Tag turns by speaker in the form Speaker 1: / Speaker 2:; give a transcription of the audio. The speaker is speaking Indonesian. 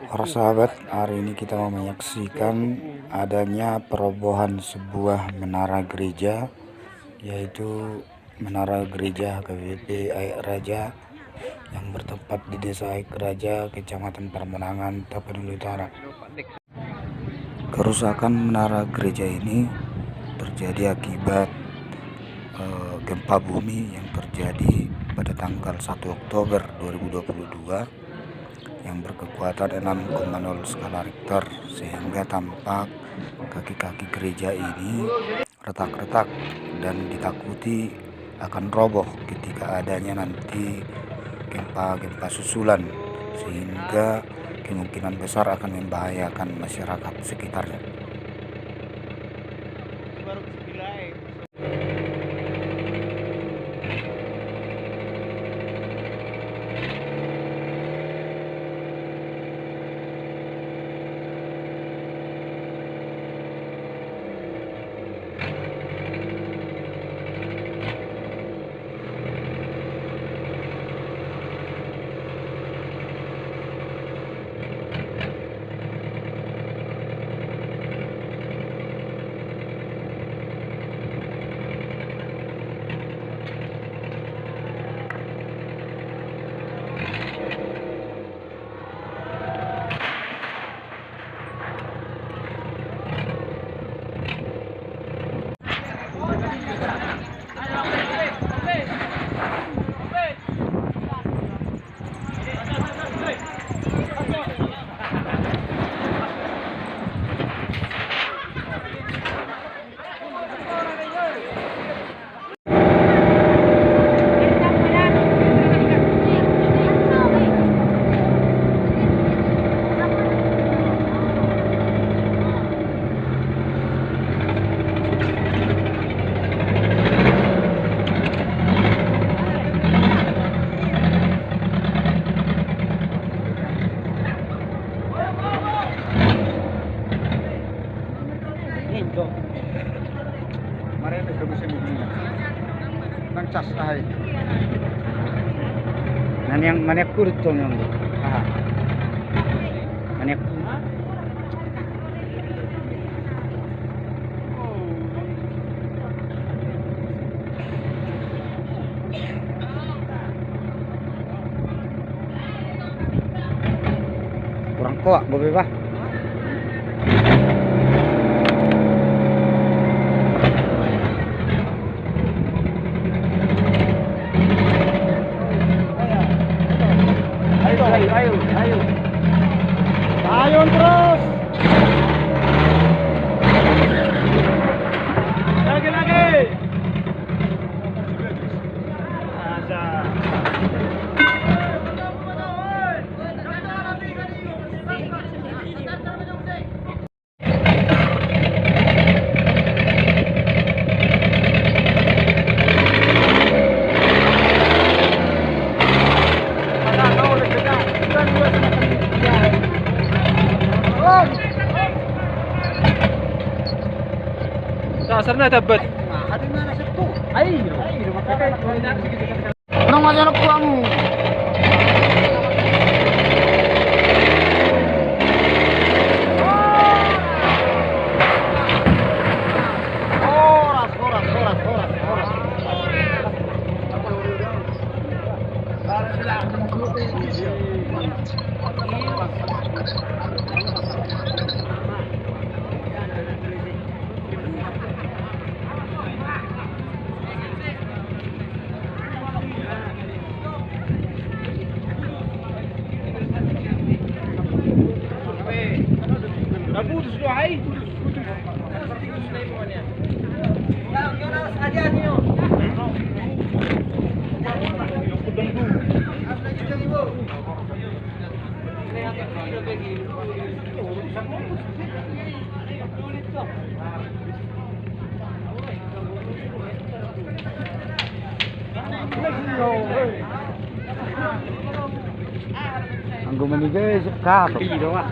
Speaker 1: Para sahabat, hari ini kita mau menyaksikan adanya perobohan sebuah menara gereja, yaitu menara gereja HKBP Aik Raja yang bertempat di Desa Aik Raja, Kecamatan Permenangan, Tapanuli Utara. Kerusakan menara gereja ini terjadi akibat gempa bumi yang terjadi pada tanggal 1 Oktober 2022 yang berkekuatan 6,0 skala Richter, sehingga tampak kaki-kaki gereja ini retak-retak dan ditakuti akan roboh ketika adanya nanti gempa-gempa susulan, sehingga kemungkinan besar akan membahayakan masyarakat sekitarnya.
Speaker 2: Mari kita bisa begini. Nang cas ay. Nan yang mana kurut tong yang. Aha. Mana kurang kuat bobe bah. Ayo terus. Lagi.
Speaker 3: Dasarnya dapat.
Speaker 2: Nang aja anak kamu. Putus doa ay. Ang gumanigay sa kato. Piro ah.